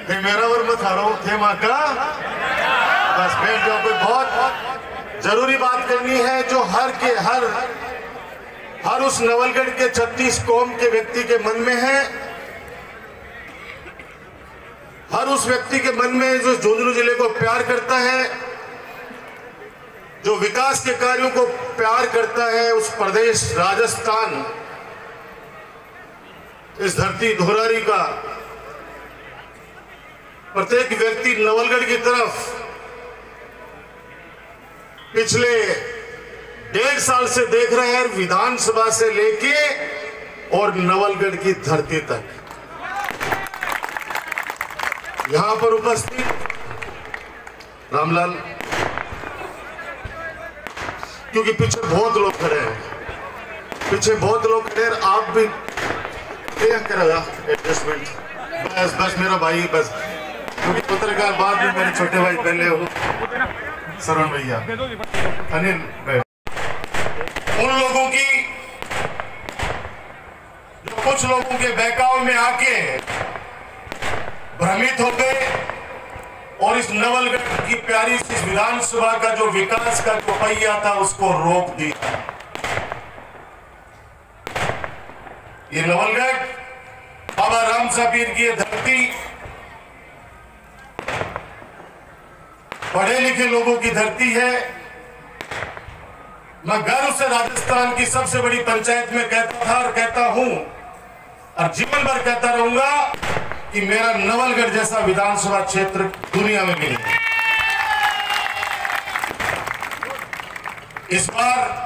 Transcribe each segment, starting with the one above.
थे मेरा वर्म थारो थे माँ का बस बैठ जाओ। कोई बहुत जरूरी बात करनी है जो हर उस नवलगढ़ के 36 कौम के व्यक्ति के मन में है, हर उस व्यक्ति के मन में जो झुंझुनू जिले को प्यार करता है, जो विकास के कार्यों को प्यार करता है। उस प्रदेश राजस्थान, इस धरती धोरारी का प्रत्येक व्यक्ति नवलगढ़ की तरफ पिछले 1.5 साल से देख रहे हैं, विधानसभा से लेके और नवलगढ़ की धरती तक। यहां पर उपस्थित रामलाल, क्योंकि पीछे बहुत लोग खड़े हैं, पीछे बहुत लोग खड़े हैं, आप भी क्या करेगा एडजस्टमेंट। बस मेरा भाई, बस क्योंकि पत्रकार बाद में मेरे छोटे भाई पहले हो, सरवण भैया, अनिल भाई, उन लोगों की जो कुछ लोगों के बहकाव में आके भ्रमित हो गए और इस नवलगढ़ की प्यारी सी विधानसभा का जो विकास का जो पहिया था उसको रोक दिया। ये नवलगढ़ बाबा रामसा पीर की धरती, पढ़े लिखे लोगों की धरती है। मैं गर्व से राजस्थान की सबसे बड़ी पंचायत में कहता था और कहता हूं और जीवन भर कहता रहूंगा कि मेरा नवलगढ़ जैसा विधानसभा क्षेत्र दुनिया में भी नहीं। इस बार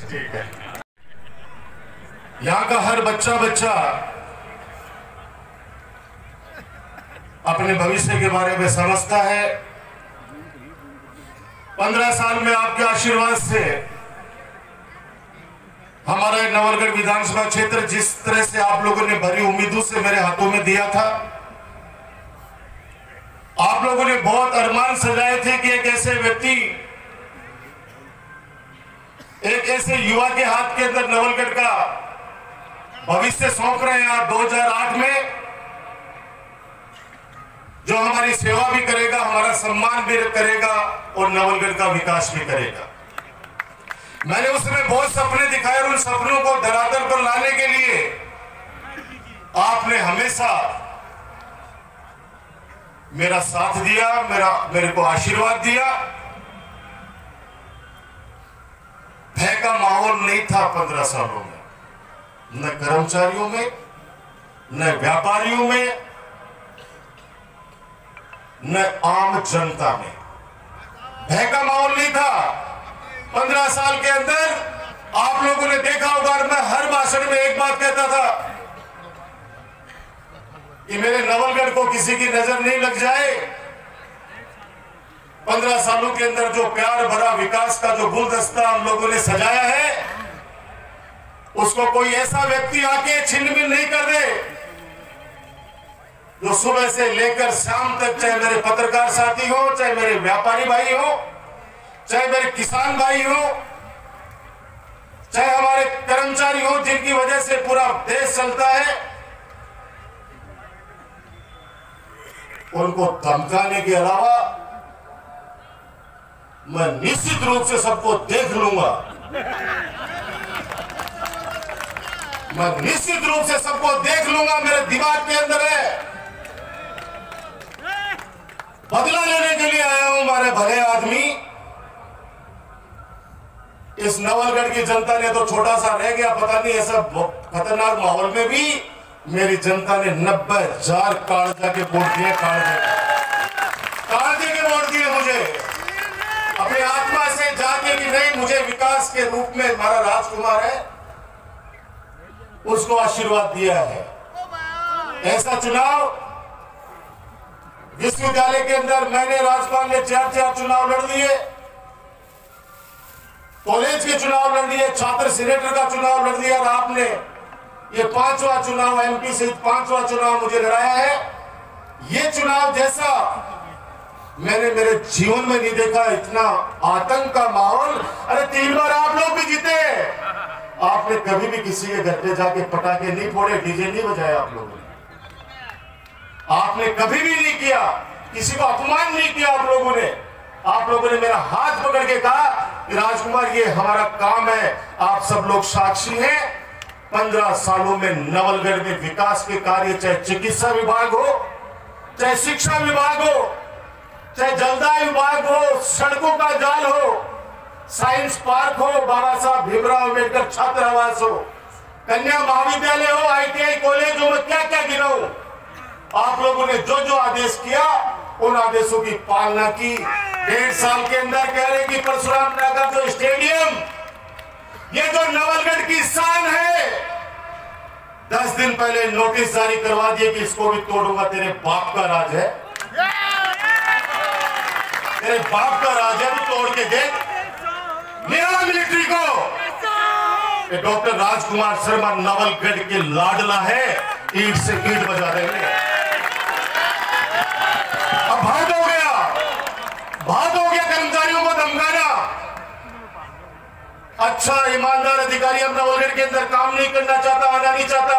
ठीक है, यहां का हर बच्चा अपने भविष्य के बारे में समझता है। 15 साल में आपके आशीर्वाद से हमारा नवलगढ़ विधानसभा क्षेत्र जिस तरह से आप लोगों ने भरी उम्मीदों से मेरे हाथों में दिया था, आप लोगों ने बहुत अरमान सजाए थे कि एक ऐसे व्यक्ति, एक ऐसे युवा के हाथ के अंदर नवलगढ़ का भविष्य सौंप रहे हैं आप 2008 में, जो हमारी सेवा भी करेगा, हमारा सम्मान भी करेगा और नवलगढ़ का विकास भी करेगा। मैंने उसमें बहुत सपने दिखाए और उन सपनों को धरातल पर लाने के लिए आपने हमेशा मेरा साथ दिया, मेरे को आशीर्वाद दिया। भय का माहौल नहीं था 15 सालों में, न कर्मचारियों में, न व्यापारियों में, न आम जनता में भय का माहौल नहीं था। 15 साल के अंदर आप लोगों ने देखा होगा, मैं हर भाषण में एक बात कहता था कि मेरे नवलगढ़ को किसी की नजर नहीं लग जाए। 15 सालों के अंदर जो प्यार भरा विकास का जो गुलदस्ता हम लोगों ने सजाया है, उसको कोई ऐसा व्यक्ति आके छिनबिन नहीं कर दे, जो सुबह से लेकर शाम तक, चाहे मेरे पत्रकार साथी हो, चाहे मेरे व्यापारी भाई हो, चाहे मेरे किसान भाई हो, चाहे हमारे कर्मचारी हो, जिनकी वजह से पूरा देश चलता है, उनको धमकाने के अलावा मैं निश्चित रूप से सबको देख लूंगा। मैं निश्चित रूप से सबको देख लूंगा, मेरे दिमाग के अंदर है। बदला लेने के लिए आया हूं हमारे भले आदमी। इस नवलगढ़ की जनता ने तो छोटा सा रह गया, पता नहीं ऐसा खतरनाक माहौल में भी मेरी जनता ने 90,000 कागजा के वोट दिए, कागजे के वोट दिए मुझे, अपनी आत्मा से जाके कि नहीं, मुझे विकास के रूप में हमारा राजकुमार है, उसको आशीर्वाद दिया है। ऐसा चुनाव विश्वविद्यालय के अंदर मैंने, राजपाल ने 4 चुनाव लड़ दिए, कॉलेज के चुनाव लड़ दिए, छात्र सीनेटर का चुनाव लड़ दिया, और आपने ये 5वां चुनाव, एमपी सहित 5वां चुनाव मुझे लड़ाया है। ये चुनाव जैसा मैंने मेरे जीवन में नहीं देखा इतना आतंक का माहौल। अरे 3 बार आप लोग भी जीते। आपने कभी भी किसी के घर पे जाके पटाखे नहीं फोड़े, डीजे नहीं बजाए आप लोगों ने। आपने कभी भी नहीं किया, किसी को अपमान नहीं किया आप लोगों ने। आप लोगों ने मेरा हाथ पकड़ के कहा कि राजकुमार ये हमारा काम है, आप सब लोग साक्षी हैं। 15 सालों में नवलगढ़ में विकास के कार्य, चाहे चिकित्सा विभाग हो, चाहे शिक्षा विभाग हो, चाहे जलदाय विभाग हो, सड़कों का जाल हो, साइंस पार्क हो, बाबा साहब भीमराव अम्बेडकर छात्रावास हो, कन्या महाविद्यालय हो, ITI कॉलेज हो, मैं क्या क्या गिनाऊं। आप लोगों ने जो जो आदेश किया उन आदेशों की पालना की। 1.5 साल के अंदर कह रहे कि परशुराम नगर जो स्टेडियम, ये जो नवलगढ़ की शान है, 10 दिन पहले नोटिस जारी करवा दिए कि इसको भी तोड़ूंगा। तेरे बाप का राज है, तेरे बाप का राज है, तू तोड़ के देख। मेरा मिलिट्री को डॉक्टर राजकुमार शर्मा नवलगढ़ के लाडला है, ईंट से ईंट बजा देंगे। अब बहुत हो गया, बहुत हो गया कर्मचारियों को धमकाना। अच्छा ईमानदार अधिकारी अब नवलगढ़ के अंदर काम नहीं करना चाहता, आना नहीं चाहता,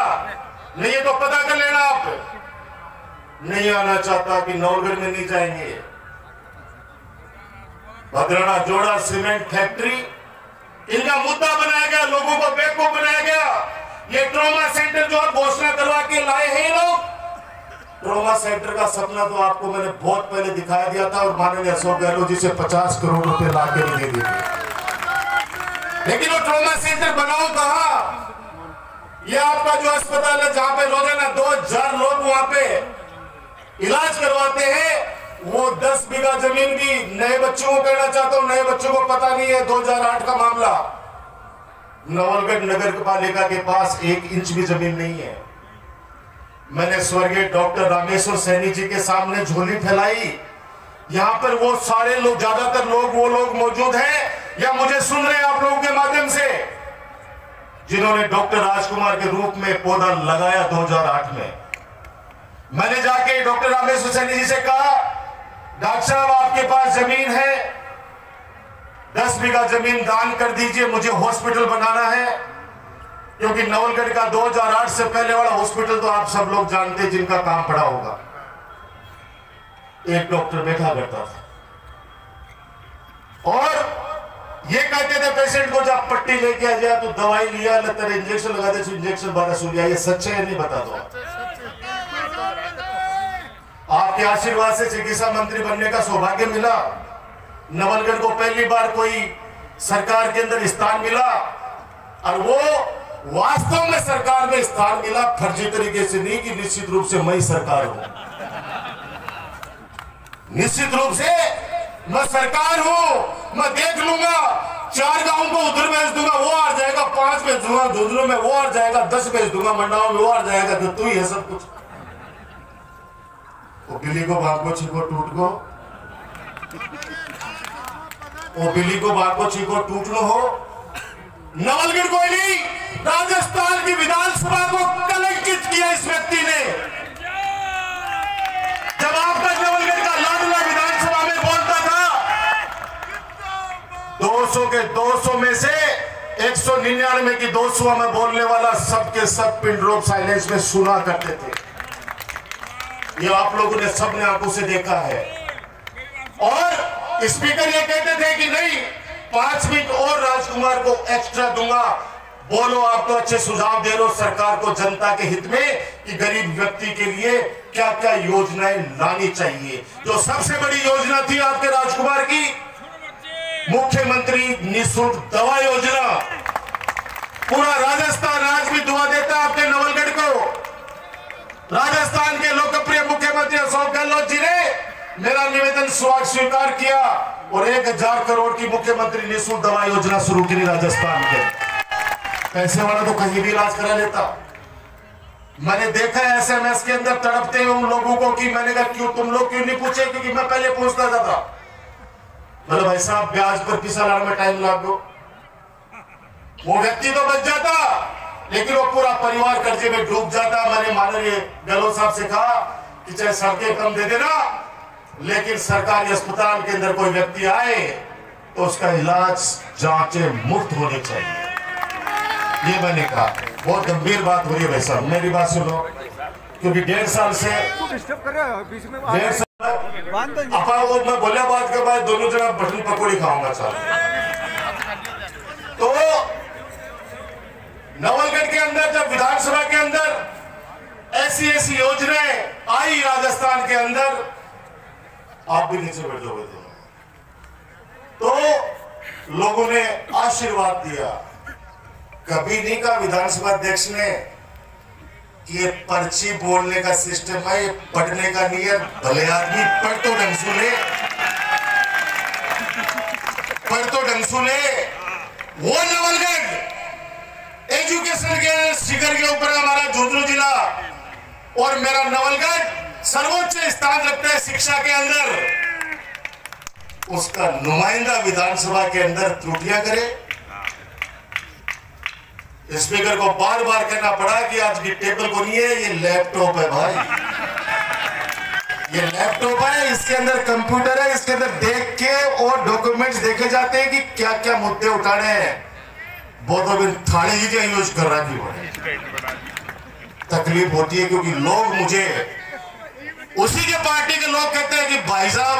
नहीं ये तो पता कर लेना। आप नहीं आना चाहता कि नवलगढ़ में नहीं जाएंगे। भद्राना जोड़ा सीमेंट फैक्ट्री, इनका मुद्दा बनाया गया, लोगों को बेवकूफ बनाया गया। ये ट्रॉमा सेंटर जो आप घोषणा करवा के लाए हैं लोग, ट्रॉमा सेंटर का सपना तो आपको मैंने बहुत पहले दिखाया दिया था और माननीय अशोक गहलोत जी से 50 करोड़ रुपए ला के नहीं दे दिए। लेकिन वो ट्रॉमा सेंटर बनाओ कहां? ये आपका जो अस्पताल है जहां पे रोजाना 2000 लोग वहां पे इलाज करवाते हैं, वो 10 बीघा जमीन भी नए बच्चों को कहना चाहता हूं, नए बच्चों को पता नहीं है 2008 का मामला। नवलगढ़ नगर पालिका के पास 1 इंच भी जमीन नहीं है। मैंने स्वर्गीय डॉक्टर रामेश्वर सैनी जी के सामने झोली फैलाई। यहां पर वो सारे लोग, ज्यादातर लोग वो लोग मौजूद हैं या मुझे सुन रहे हैं आप लोगों के माध्यम से, जिन्होंने डॉक्टर राजकुमार के रूप में पौधा लगाया 2008 में। मैंने जाके डॉक्टर रामेश्वर सैनी जी से कहा, डॉक्टर साहब आपके पास जमीन है, 10 बीघा जमीन दान कर दीजिए, मुझे हॉस्पिटल बनाना है। क्योंकि नवलगढ़ का 2008 से पहले वाला हॉस्पिटल तो आप सब लोग जानते हैं, जिनका काम पड़ा होगा। एक डॉक्टर बैठा करता था और ये कहते थे पेशेंट को जब पट्टी लेके आ जाए तो दवाई लिया, तेरे इंजेक्शन लगा दे, इंजेक्शन 1200 लिया। ये सच्चे है नहीं बता दो। आपके आशीर्वाद से चिकित्सा मंत्री बनने का सौभाग्य मिला। नवलगढ़ को पहली बार कोई सरकार के अंदर स्थान मिला और वो वास्तव में सरकार में स्थान मिला, फर्जी तरीके से नहीं कि निश्चित रूप से मैं सरकार हूं, निश्चित रूप से मैं सरकार हूं, मैं देख लूंगा, 4 गांवों को उधर भेज दूंगा, वो आ जाएगा, 5 भेज दूंगा धुंधलों में, वो आ जाएगा, 10 भेज दूंगा मंडाओं में, वो आ जाएगा, जो तू ही है सब कुछ। वो बिल्ली को भाग को छीको टूट को, वो बिल्ली को भाग को छीको टूट लो हो। नवलगढ़ को नहीं, राजस्थान की विधानसभा को कलंकित किया इस व्यक्ति ने। जब आपका नवलगढ़ का लाडला विधानसभा में बोलता था, 200 के 200 में से 199 की 200 में बोलने वाला सबके सब पिन ड्रॉप साइलेंस में सुना करते थे। ये आप लोगों ने सबने आंखों से देखा है। और स्पीकर ये कहते थे कि नहीं, 5 मिनट और राजकुमार को एक्स्ट्रा दूंगा, बोलो आप तो अच्छे सुझाव दे रहे हो सरकार को जनता के हित में कि गरीब व्यक्ति के लिए क्या क्या योजनाएं लानी चाहिए। जो सबसे बड़ी योजना थी आपके राजकुमार की, मुख्यमंत्री निःशुल्क दवा योजना। पूरा राजस्थान आज भी दुआ देता है आपके नवलगढ़ को। राजस्थान के लोकप्रिय मुख्यमंत्री अशोक गहलोत जी ने मेरा निवेदन स्वीकार किया और 1000 करोड़ की मुख्यमंत्री निःशुल्क दवा योजना शुरू की राजस्थान के। पैसे वाला तो कहीं भी इलाज करा लेता। मैंने देखा है SMS के अंदर तड़पते हैं उन लोगों को कि मैंने कहा क्यों तुम लोग क्यों नहीं पूछे, क्योंकि मैं पहले पूछता था। मतलब भाई साहब ब्याज पर पिसा लाने में टाइम लग गो, वो व्यक्ति तो बच जाता लेकिन वो पूरा परिवार कर्जे में डूब जाता। मैंने माननीय गहलोत साहब से कहा कि चाहे सड़कें कम दे देना, लेकिन सरकारी अस्पताल के अंदर कोई व्यक्ति आए तो उसका इलाज जांचें मुफ्त होनी चाहिए। ये मैंने कहा, बहुत गंभीर बात हो रही है भाई साहब, मेरी बात सुनो, क्योंकि 1.5 साल से वो मैं बोलिया बात के बाद दोनों जगह बटन पकौड़ी खाऊंगा साहब। तो नवलगढ़ के अंदर जब विधानसभा के अंदर ऐसी योजनाएं आई राजस्थान के अंदर, आप भी नीचे बैठ जाओगे तो लोगों ने आशीर्वाद दिया। कभी नहीं कहा विधानसभा अध्यक्ष ने कि ये पर्ची बोलने का सिस्टम है, ये पढ़ने का नहीं है। भले आदमी पढ़ तो ढंग सुने, पढ़ तो ढंग सुने। वो नवलगढ़ एजुकेशन के शिखर के ऊपर हमारा झुंझुनू जिला और मेरा नवलगढ़ सर्वोच्च स्थान रखता है शिक्षा के अंदर। उसका नुमाइंदा विधानसभा के अंदर त्रुटियां करे। स्पीकर को बार बार कहना पड़ा कि आज की टेबल को नहीं है, ये लैपटॉप है भाई, ये लैपटॉप है, इसके अंदर कंप्यूटर है, इसके अंदर देख के और डॉक्यूमेंट्स देखे जाते हैं कि क्या क्या मुद्दे उठाने हैं। बहुत दिन थाली ही क्या यूज कर रहा है। तकलीफ होती है क्योंकि लोग मुझे उसी के पार्टी के लोग कहते हैं कि भाई साहब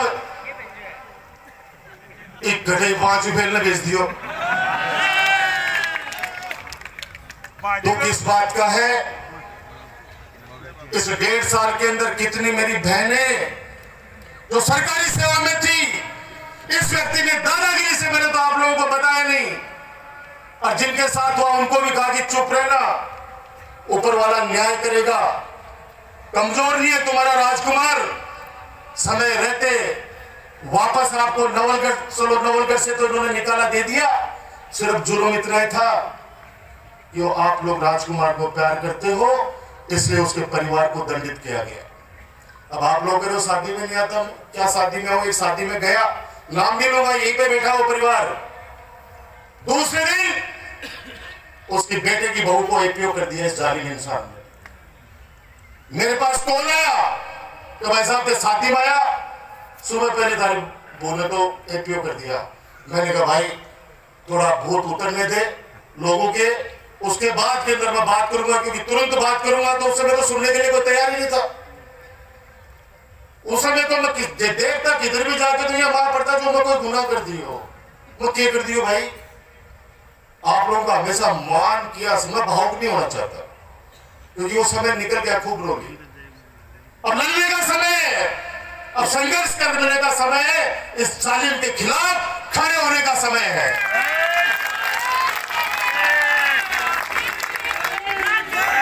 एक गधे 5 रुपए ने बेच दियो। तो किस बात का है? इस 1.5 साल के अंदर कितनी मेरी बहनें जो सरकारी सेवा में थी, इस व्यक्ति ने दादागिरी से, मैंने तो आप लोगों को बताया नहीं, और जिनके साथ हुआ उनको भी कहा कि चुप रहना, ऊपर वाला न्याय करेगा। कमजोर नहीं है तुम्हारा राजकुमार, समय रहते वापस आपको नवलगढ़, चलो नवलगढ़ से तो इन्होंने निकाला दे दिया, सिर्फ जुर्म इतना ही था कि वो आप लोग राजकुमार को प्यार करते हो, इसलिए उसके परिवार को दंडित किया गया। अब आप लोग कह रहे हो शादी में नहीं आता, क्या शादी में हो? एक शादी में गया, नाम नहीं लूंगा, यहीं पे बैठा वो परिवार, दूसरे दिन उसकी बेटे की बहू को एपीओ कर दिया इस जालिम इंसान ने। मेरे पास कॉल आया कि भाई साहब के शादी में आया, सुबह पहले तारीख बोले तो एपीओ कर दिया। मैंने कहा भाई थोड़ा भूत उतरने दे लोगों के, उसके बाद के अंदर मैं बात करूंगा, क्योंकि तुरंत बात करूंगा तो उस समय तो सुनने के लिए कोई तैयार ही नहीं था। उस समय तो मैं देखता किधर भी जाके तो ये मां पड़ता जो मैं कोई गुनाह कर दी हो, वो क्या कर दी हो भाई। आप लोगों का हमेशा मान किया, मैं भावुक नहीं होना चाहता, क्योंकि वो समय निकल गया, खूब रोगी। अब लड़ने का समय है, अब संघर्ष करने का समय है, इस जालिम के खिलाफ खड़े होने का समय है।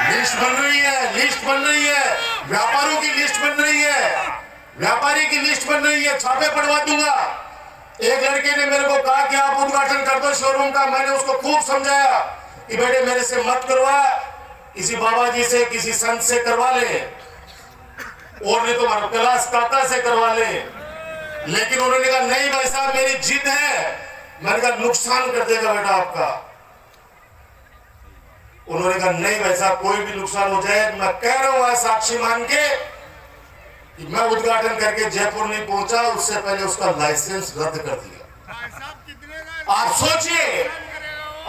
लिस्ट बन रही है, लिस्ट बन रही है, व्यापारियों की लिस्ट बन रही है, व्यापारी की लिस्ट बन रही है, छापे पड़वा दूंगा। एक लड़के ने मेरे को कहा कि आप उद्घाटन कर दो शोरूम का। मैंने उसको खूब समझाया कि बेटे मेरे से मत करवा, किसी बाबा जी से, किसी संत से करवा ले, और नहीं तो कैलाश काका से करवा ले। लेकिन उन्होंने कहा नहीं भाई साहब मेरी जिद है। मैंने कहा नुकसान कर देगा बेटा आपका। उन्होंने कहा नहीं भाई साहब कोई भी नुकसान हो जाए, मैं कह रहा हूं साक्षी मान के कि मैं उद्घाटन करके जयपुर नहीं पहुंचा, उससे पहले उसका लाइसेंस रद्द कर दिया। आप सोचिए,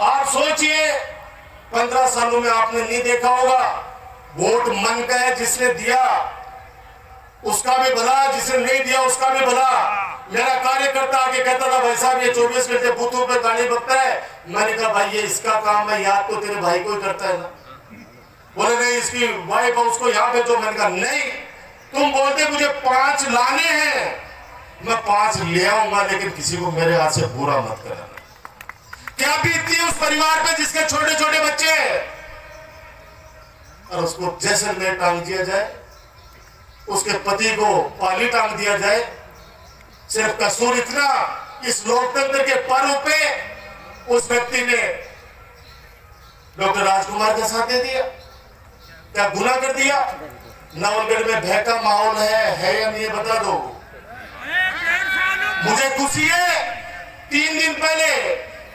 आप सोचिए 15 सालों में आपने नहीं देखा होगा, वोट मन का है, जिसने दिया उसका भी भला, जिसने नहीं दिया उसका भी भला। मेरा कार्यकर्ता आके कहता था भाई साहब ये 24 घंटे बूथों पे गाली बकता है। मैंने कहा भाई ये इसका काम है, याद तो तेरे भाई को ही करता है ना। बोले नहीं इसकी वाइफ है उसको यहाँ पे। तो मैंने कहा नहीं, तुम बोलते मुझे 5 लाने हैं, मैं 5 ले आऊंगा, लेकिन किसी को मेरे हाथ से बुरा मत कराना। क्या बीतती है उस परिवार पे जिसके छोटे छोटे बच्चे हैं, और उसको जैसलमेर टांग दिया जाए, उसके पति को पाली टांग दिया जाए। सिर्फ कसूर इतना, इस लोकतंत्र के पर्व पे उस व्यक्ति ने डॉक्टर राजकुमार का साथ दे दिया। क्या गुनाह कर दिया? नवलगढ़ में भय का माहौल है या नहीं बता दो। मुझे खुशी है 3 दिन पहले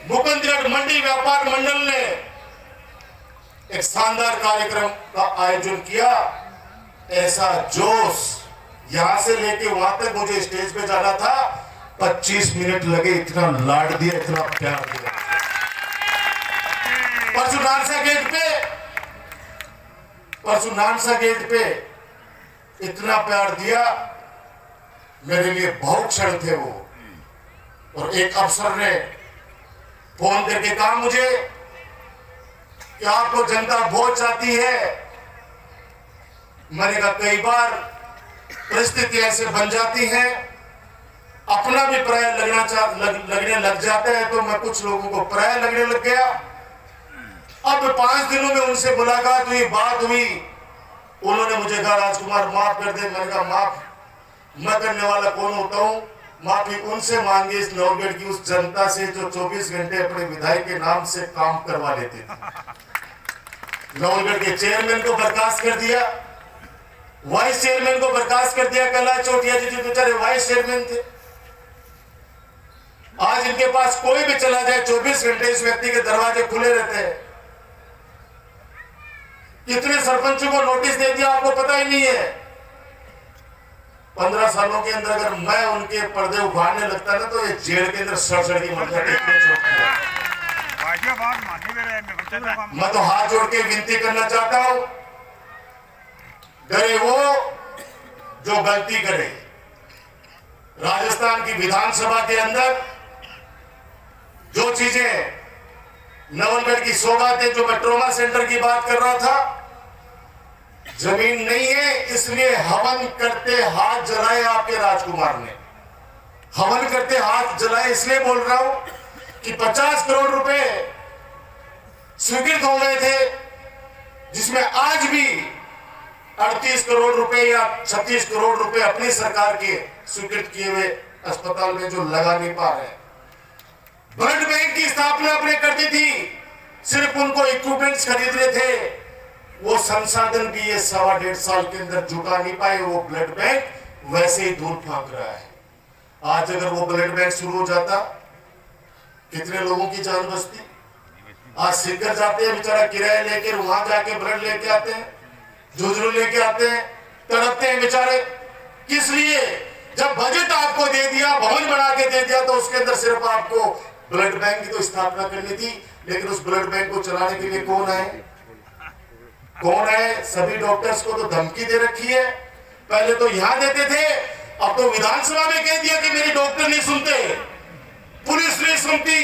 मुकुंदगढ़ मंडी व्यापार मंडल ने एक शानदार कार्यक्रम का आयोजन किया। ऐसा जोश यहां से लेके वहां तक मुझे स्टेज पे जाना था, 25 मिनट लगे। इतना लाड दिया, इतना प्यार दिया। परसों नानसा गेट पे इतना प्यार दिया, मेरे लिए बहुत क्षण थे वो। और एक अफसर ने फोन करके कहा मुझे कि आपको जनता बहुत चाहती है। मैंने कहा कई बार परिस्थिति ऐसे बन जाती है, अपना भी पराया लगने लग जाता है, तो मैं कुछ लोगों को पराया लगने लग गया। अब 5 दिनों में उनसे मुलाकात हुई, बात हुई। उन्होंने मुझे कहा राजकुमार माफ कर दे। मैंने कहा माफ मैं करने वाला कौन होता हूं, माफी उनसे मांगे इस नवलगढ़ की उस जनता से जो 24 घंटे अपने विधायक के नाम से काम करवा लेते थे। नवलगढ़ के चेयरमैन को बर्खास्त कर दिया, वाइस चेयरमैन को बर्खास्त कर दिया। कैलाश चौटिया जी जो बेचारे वाइस चेयरमैन थे, आज इनके पास कोई भी चला जाए 24 घंटे इस व्यक्ति के दरवाजे खुले रहते हैं। कितने सरपंचों को नोटिस दे दिया आपको पता ही नहीं है। 15 सालों के अंदर अगर मैं उनके पर्दे उखाड़ने लगता ना तो ये जेल के अंदर सड़ के मर जाते। मैं तो हाथ जोड़ के विनती करना चाहता हूं, डरे वो जो गलती करे। राजस्थान की विधानसभा के अंदर जो चीजें नवलगढ़ की सौगातें, जो मैं ट्रॉमा सेंटर की बात कर रहा था, जमीन नहीं है इसलिए हवन करते हाथ जलाए आपके राजकुमार ने। हवन करते हाथ जलाए इसलिए बोल रहा हूं कि 50 करोड़ रुपए स्वीकृत हो गए थे, जिसमें आज भी 38 करोड़ रुपए या 36 करोड़ रुपए अपनी सरकार के स्वीकृत किए हुए अस्पताल में जो लगा नहीं पा रहे। ब्लड बैंक की स्थापना अपने करती थी, सिर्फ उनको इक्विपमेंट्स खरीदने थे, वो संसाधन भी ये 1.5 साल के अंदर जुटा नहीं पाए। वो ब्लड बैंक वैसे ही दूर फांक रहा है। आज अगर वो ब्लड बैंक शुरू हो जाता, कितने लोगों की जान बचती। आज सिक्कर जाते हैं बेचारा किराया लेकर, वहां जाके ब्लड लेके आते हैं, झुंझुनू लेके आते हैं, तड़पते हैं बेचारे। किस लिए? जब बजट आपको दे दिया, भवन बना के दे दिया, तो उसके अंदर सिर्फ आपको ब्लड बैंक की तो स्थापना करनी थी। लेकिन उस ब्लड बैंक को चलाने के लिए कौन है? सभी डॉक्टर्स को तो धमकी दे रखी है। पहले तो यहां देते थे, अब तो विधानसभा में कह दिया कि मेरी डॉक्टर नहीं सुनते, पुलिस नहीं सुनती,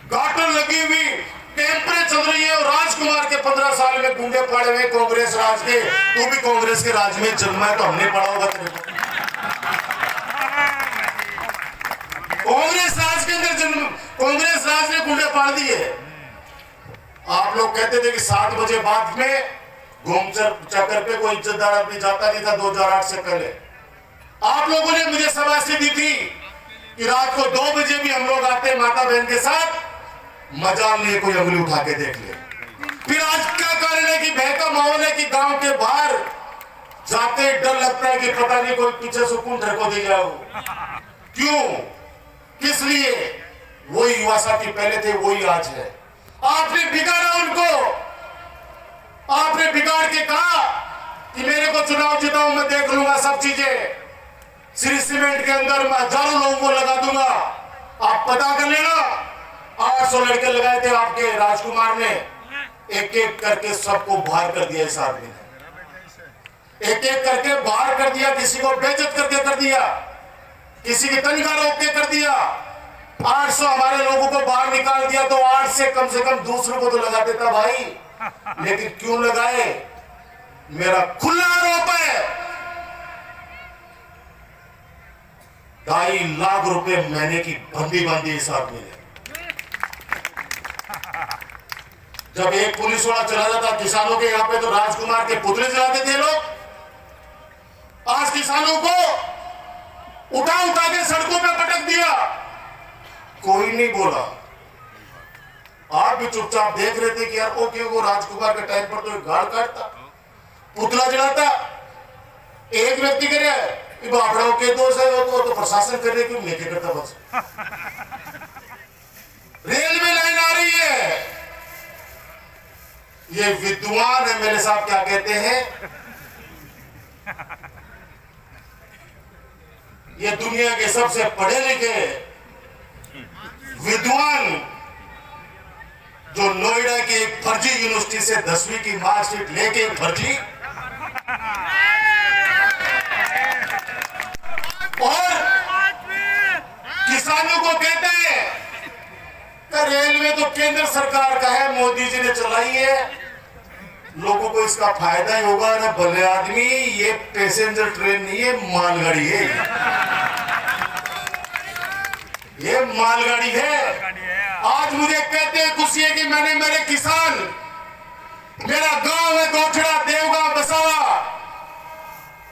गाटर लगी हुई, कैंपरें चल रही है। और राजकुमार के 15 साल में गुंडे पड़े हुए कांग्रेस राज के। तू भी कांग्रेस के राज में जन्मा है तो हमने पढ़ा होगा तेरे को। कांग्रेस राज के अंदर जन्म, कांग्रेस राज ने गुंडे पाड़ दिए। आप लोग कहते थे कि 7 बजे बाद में घूम चक्कर पे कोई इज्जतदार आदमी जाता नहीं था 2008 से पहले। आप लोगों ने मुझे शाबाशी दी थी कि रात को 2 बजे भी हम लोग आते माता बहन के साथ, मजाल नहीं कोई अंगुली उठा के देख ले। फिर आज क्या कारण है कि भय का माहौल है कि गांव के बाहर जाते डर लगता है कि पता नहीं कोई पीछे सुकून ठरको दे जाओ। क्यों? किस लिए? वही युवा साथी पहले थे, वही आज है। आपने बिगाड़ा उनको, आपने बिगाड़ के कहा कि मेरे को चुनाव जिताओ, मैं देख लूंगा सब चीजें। श्री सीमेंट के अंदर मैं हजारों लोगों को लगा दूंगा, आप पता कर लेना। 800 लड़के लगाए थे आपके राजकुमार ने, एक एक करके सबको बाहर कर दिया। इस आदमी ने एक एक करके बाहर कर दिया, किसी को बेइज्जत करके कर दिया, किसी की तनख्वाह रोक के कर दिया। 800 हमारे लोगों को बाहर निकाल दिया, तो 8 से कम दूसरों को तो लगा देता भाई। लेकिन क्यों लगाए? मेरा खुला आरोप है 2.5 लाख रुपए महीने की बंदी बांधी इस आदमी ने। जब एक पुलिस वाला चला जाता किसानों के यहाँ पे, तो राजकुमार के पुतले जलाते थे लोग। आज किसानों को उठा के सड़कों पे पटक दिया, कोई नहीं बोला। आप भी चुपचाप देख रहे थे कि यार ओके, वो राजकुमार के टाइम पर तो एक गाड़ काटता, पुतला जलाता, एक व्यक्ति करे बापड़ाओं के दोष है, वो तो प्रशासन करने क्यों लेके करता। बस रेलवे लाइन आ रही है, ये विद्वान एमएलए साहब क्या कहते हैं ये दुनिया के सबसे पढ़े लिखे विद्वान जो नोएडा की एक फर्जी यूनिवर्सिटी से 10वीं की मार्कशीट लेके फर्जी और किसानों को कहते हैं कि रेलवे तो केंद्र सरकार का है, मोदी जी ने चलाई है, लोगों को इसका फायदा ही होगा ना। भले आदमी, ये पैसेंजर ट्रेन नहीं है, मालगाड़ी है, ये मालगाड़ी है। आज मुझे कहते हैं खुशी है कि मैंने मेरे किसान, मेरा गांव है गोठड़ा देवगांव बसावा,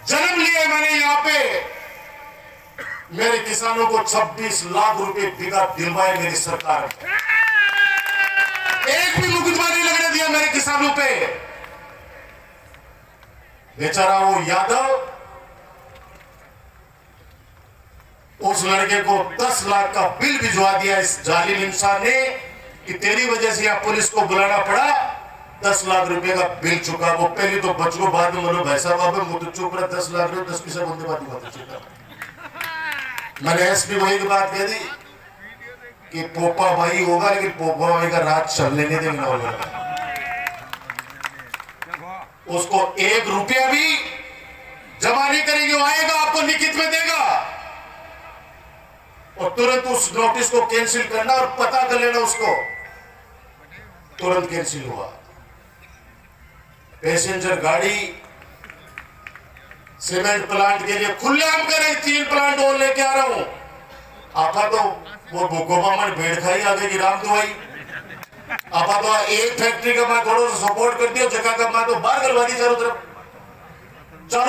जन्म लिया मैंने यहां पे। मेरे किसानों को 26 लाख रुपए बीघा दिलवाए मेरी सरकार। एक भी मुकदमा नहीं लगने दिया मेरे किसानों पे। बेचारा वो यादव, उस लड़के को 10 लाख का बिल भिजवा दिया इस जालिम इंसान ने कि तेरी वजह से यहां पुलिस को बुलाना पड़ा। 10 लाख रुपए का बिल चुका। वो पहले तो बच को, बाद में बोलो भाई साहब मुझे चुप रहा, 10 लाख रुपए 10 पैसा बंदे बात हुआ था। मैंने एसपी वही की बात कह दी कि पोपा भाई होगा, लेकिन पोपा भाई का राज चलने नहीं देंगे। उसको 1 रुपया भी जमा नहीं करेंगे, वो आएगा आपको लिखित में देगा और तुरंत उस नोटिस को कैंसिल करना और पता कर लेना उसको। तुरंत कैंसिल हुआ। पैसेंजर गाड़ी सीमेंट प्लांट के लिए खुलेआम करे, 3 प्लांट और लेके आ रहा हूं। आपा तो वो गोबा में भेड़ खाई आगे की राम दुआई। आपा तो एक फैक्ट्री का मैं थोड़ा सा सपोर्ट कर दिया, जगह का मैं तो बाहर करवा दी। चारों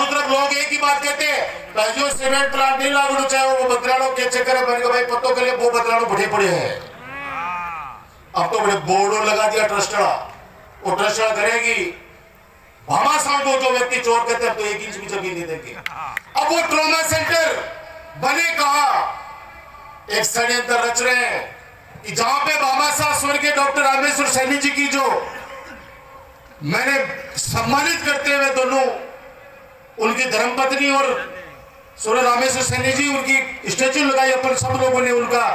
तरफ लोग एक ही बात कहते हैं, जो सीमेंट प्लांट नहीं लागू चाहे वो बदलाड़ों के चक्कर है। मैंने कहा भाई पत्तों के लिए वो बदलाड़ों बढ़े पड़े हैं। अब तो बड़े बोर्डो लगा दिया ट्रस्टड़ा, वो ट्रस्टड़ा करेगी भामाशाह को जो व्यक्ति चोर करते हैं तो 1 इंच भी जमीन नहीं देंगे। अब वो ट्रॉमा सेंटर बने कहा, एक षड्यंत्र रच रहे हैं कि जहां पे भामाशाह स्वर्गीय डॉक्टर रामेश्वर सैनी जी की जो मैंने सम्मानित करते हुए दोनों उनकी धर्मपत्नी और स्वर्गीय रामेश्वर सैनी जी, उनकी स्टैच्यू लगाई, अपन सब लोगों ने उनका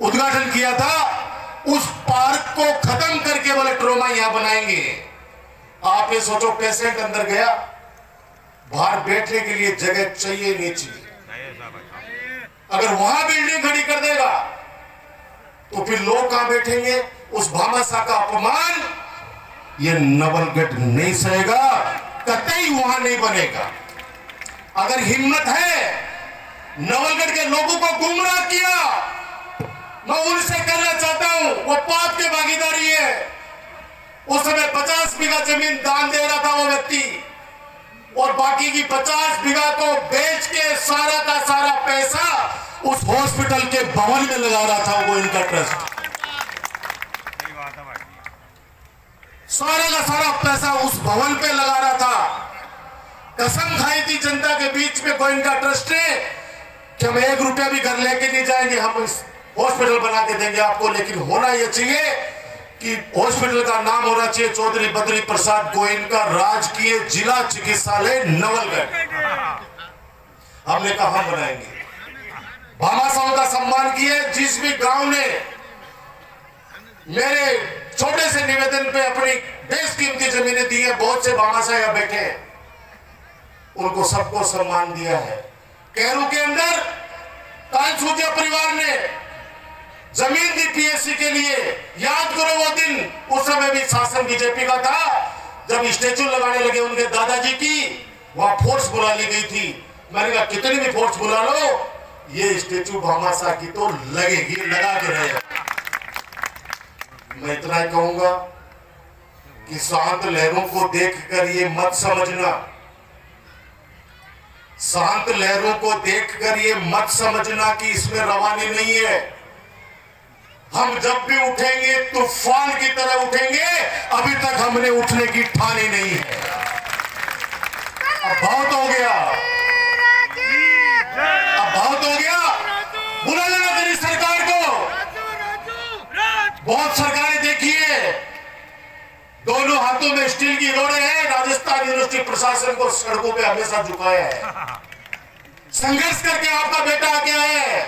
उद्घाटन किया था। उस पार्क को खत्म करके बोले ट्रोमा यहां बनाएंगे। आप ये सोचो, पेशेंट अंदर गया, बाहर बैठने के लिए जगह चाहिए नहीं चाहिए। अगर वहां बिल्डिंग खड़ी कर देगा तो फिर लोग कहां बैठेंगे? उस भामाशाह का अपमान ये नवलगढ़ नहीं सहेगा, कतई वहां नहीं बनेगा। अगर हिम्मत है नवलगढ़ के लोगों को गुमराह किया, मैं उनसे कहना चाहता हूं, वो पाप के भागीदारी है। उस समय 50 बीघा जमीन दान दे रहा था वो व्यक्ति, और बाकी की 50 बीघा को बेच के सारा का सारा पैसा उस हॉस्पिटल के भवन में लगा रहा था वो इनका ट्रस्ट। सारा का सारा पैसा उस भवन पे लगा रहा था। कसम खाई थी जनता के बीच में कोई इनका ट्रस्ट है कि हम 1 रुपया भी घर लेके नहीं जाएंगे, हम इस हॉस्पिटल बना के देंगे आपको। लेकिन होना यह चाहिए कि हॉस्पिटल का नाम होना चाहिए चौधरी बद्री प्रसाद गोयनका राजकीय जिला चिकित्सालय नवलगढ़। हमने कहा हम बनाएंगे। भामाशाह का सम्मान किए। जिस भी गांव ने मेरे छोटे से निवेदन पे अपनी बेशकीमती जमीनें दी है, बहुत से भामाशाह यहां बैठे हैं, उनको सबको सम्मान दिया है। कैरू के अंदर कांसूजिया परिवार ने जमीन दी पीएससी के लिए। याद करो वो दिन, उस समय भी शासन बीजेपी का था, जब स्टैच्यू लगाने लगे उनके दादाजी की, वहां फोर्स बुला ली गई थी। मैंने कहा कितनी भी फोर्स बुला लो, ये स्टैच्यू भामाशाह की तो लगेगी, लगा के रहेगा। मैं इतना ही कहूंगा कि शांत लहरों को देखकर ये मत समझना, शांत लहरों को देखकर ये मत समझना कि इसमें रवानी नहीं है। हम जब भी उठेंगे तूफान की तरह उठेंगे। अभी तक हमने उठने की ठानी नहीं है। अब बहुत हो गया, अब बहुत हो गया। बुला लेना तेरी सरकार को। बहुत सरकारें देखी है, दोनों हाथों में स्टील की रोड़े हैं। राजस्थान यूनिवर्सिटी प्रशासन को सड़कों पे हमेशा झुकाया है। संघर्ष करके आपका बेटा आगे आया है।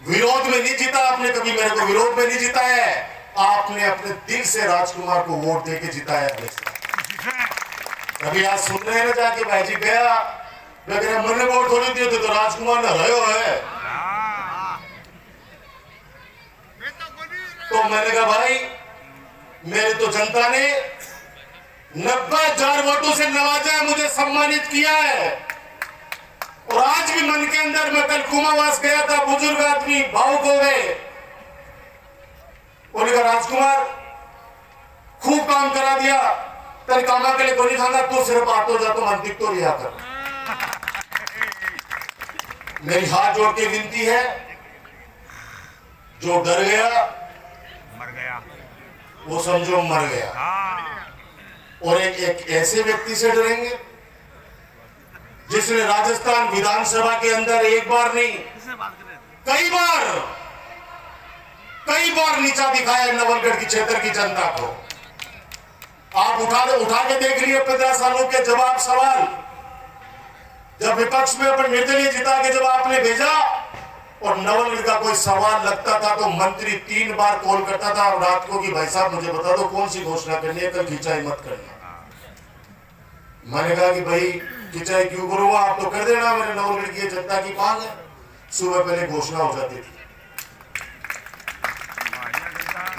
विरोध में नहीं जीता आपने, कभी मेरे को विरोध में नहीं जीता है, आपने अपने दिल से राजकुमार को वोट देके जिताया है। अभी आज सुन रहे हैं ना जाके भाई जी गया मन ने वोट थोड़ी दिए थे तो राजकुमार ने रहे है। तो मैंने कहा भाई मेरे तो जनता ने 90,000 वोटों से नवाजा है, मुझे सम्मानित किया है। और आज भी मन के अंदर, मैं कल कुमावास गया था, बुजुर्ग आदमी भावुक हो गए। उन्होंने कहा राजकुमार खूब काम करा दिया, तेरे कामा के लिए कोई नहीं खांगा, तू सिर्फ आतो जातो मन दिख तो लिया कर। मेरी हाथ जोड़ के विनती है, जो डर गया मर गया, वो समझो मर गया। और एक ऐसे व्यक्ति से डरेंगे जिसने राजस्थान विधानसभा के अंदर एक बार नहीं कई बार नीचा दिखाया नवलगढ़ की क्षेत्र की जनता को। आप उठा के देख लिए 15 सालों के जवाब सवाल, जब विपक्ष में अपन निर्दलीय जिता के जब आपने भेजा और नवलगढ़ का कोई सवाल लगता था तो मंत्री 3 बार कॉल करता था और रात को कि भाई साहब मुझे बता दो कौन सी घोषणा करनी है, कल खिंचाई मत करना। मैंने कहा कि भाई खिंचाई क्यों करूंगा, आप तो कर देना, मेरे नवलगढ़ की जनता की मांग है। सुबह पहले घोषणा हो जाती थी।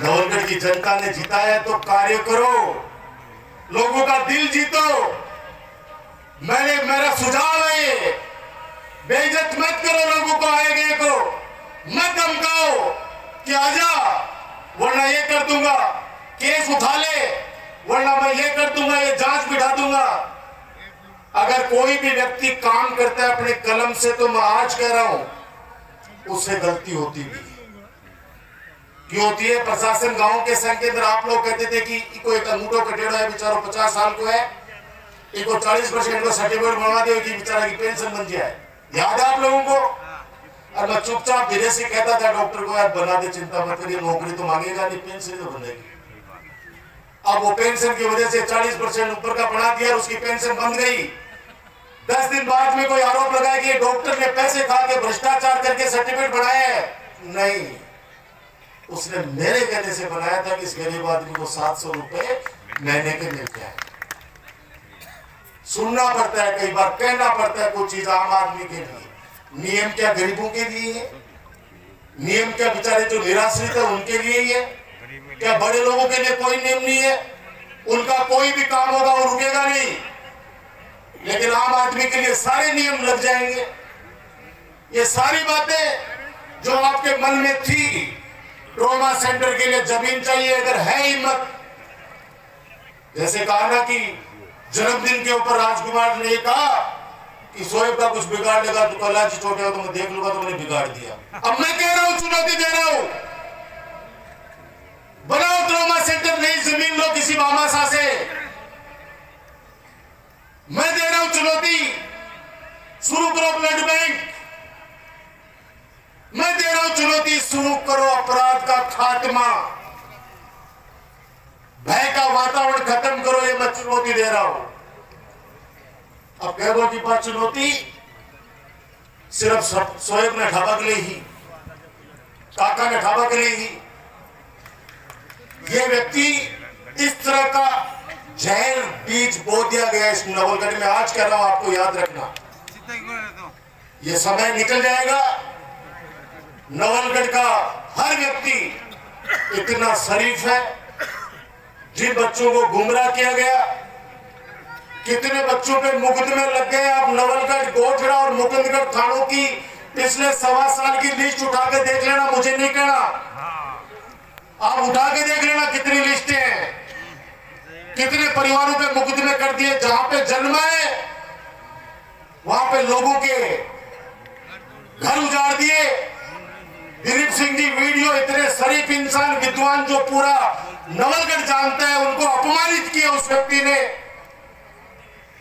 नवलगढ़ की जनता ने जीता है तो कार्य करो, लोगों का दिल जीतो। मेरा सुझाव है, बेइज्जत मत करो लोगों को, आए गए को मत धमकाओ कि आजा वरना ये कर दूंगा, केस उठा ले वरना मैं ये कर दूंगा, ये जांच बिठा दूंगा। अगर कोई भी व्यक्ति काम करता है अपने कलम से तो मैं आज कह रहा हूं उससे गलती होती भी क्यों होती है। प्रशासन गांव के संघ के अंदर आप लोग कहते थे कि कोई एक अंगूठो कटेड़ा है बेचारा 50 साल को है, इनको 40% का सर्टिफिकेट बनवा दे कि बेचारा की पेंशन बन जाए, याद है आप लोगों को। और मैं चुपचाप धीरे से कहता था डॉक्टर को यार बना दे, चिंता मत करिए, नौकरी तो मांगेगा नहीं, पेंशन तो बनेगी। अब वो पेंशन की वजह से 40% ऊपर का बना दिया, उसकी पेंशन बंद गई। 10 दिन बाद में कोई आरोप लगाया कि डॉक्टर ने पैसे खा के भ्रष्टाचार करके सर्टिफिकेट बनाया है। नहीं, उसने मेरे कहने से बनाया था कि इस गरीब आदमी को 700 रुपए महीने के मिल जाए। सुनना पड़ता है, कई बार कहना पड़ता है कुछ चीज आम आदमी के लिए। नियम क्या गरीबों के लिए है? नियम क्या बेचारे जो निराश्रित है उनके लिए ही है? क्या बड़े लोगों के लिए कोई नियम नहीं है? उनका कोई भी काम होगा वो रुकेगा नहीं, लेकिन आम आदमी के लिए सारे नियम लग जाएंगे। ये सारी बातें जो आपके मन में थी, ट्रॉमा सेंटर के लिए जमीन चाहिए, अगर है हिम्मत, जैसे कहा ना कि जन्मदिन के ऊपर राजकुमार ने कहा कि शोएब का कुछ बिगाड़ लेगा तो कल आज छोटे हो तो मैं देख लूंगा, तो मैंने बिगाड़ दिया। अब मैं कह रहा हूं, चुनौती दे रहा हूं, बनाओ ट्रॉमा सेंटर, नई जमीन लो किसी मामासा से। मैं दे रहा हूं चुनौती, शुरू करो ब्लड बैंक। मैं दे रहा हूं चुनौती, शुरू करो अपराध का खात्मा, भय का वातावरण खत्म करो। ये मैं चुनौती दे रहा हूं। अब कह की बात चुनौती सिर्फ शोएब ने ढाबा के लिए ही, काका ने ढाबा के लिए ही, ये व्यक्ति इस तरह का जहर बीज बो दिया गया इस नवलगढ़ में। आज कह रहा हूं आपको याद रखना, ये समय निकल जाएगा। नवलगढ़ का हर व्यक्ति इतना शरीफ है। जिन बच्चों को गुमराह किया गया, कितने बच्चों पे मुकदमे लग गए। आप नवलगढ़, गोठड़ा और मुकुंदगढ़ थानों की पिछले 1.25 साल की लिस्ट उठा के देख लेना, मुझे नहीं कहना, आप उठा के देख लेना कितनी लिस्टें हैं, कितने परिवारों पे मुकदमे कर दिए। जहां पे जन्म है वहां पे लोगों के घर उजाड़ दिए। दिलीप सिंह जी वीडियो, इतने शरीफ इंसान, विद्वान जो पूरा नवलगढ़ जानता है, उनको अपमानित किया उस व्यक्ति ने।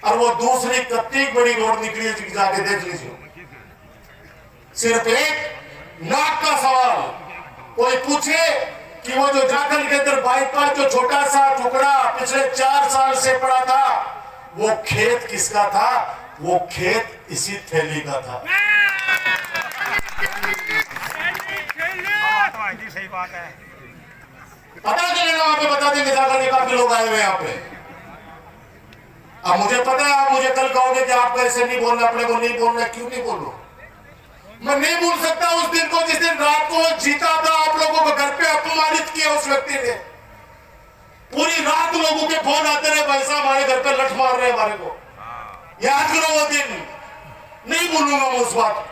और वो दूसरी कत्ती बड़ी रोड निकली है, जाके देख लीजिए। सिर्फ एक नाक का सवाल, कोई पूछे कि वो जो झारखंड के अंदर बाईपास जो छोटा सा टुकड़ा पिछले 4 साल से पड़ा था, वो खेत किसका था? वो खेत इसी थैली का था। सही बात है। पता चलेगा वहां पे, बता देंगे जाकर काफी लोग आए हुए यहाँ पे। अब मुझे पता है आप मुझे कल कहोगे कि आप ऐसे नहीं बोलना, अपने को नहीं बोलना। क्यों नहीं बोलूं? मैं नहीं भूल सकता उस दिन को जिस दिन रात को जीता था, आप लोगों को घर पे अपमानित किया उस व्यक्ति ने। पूरी रात लोगों के फोन आते रहे, भाई साहब हमारे घर पे लठ मार रहे हमारे को। याद करो वो दिन, नहीं भूलूंगा मैं उस बात।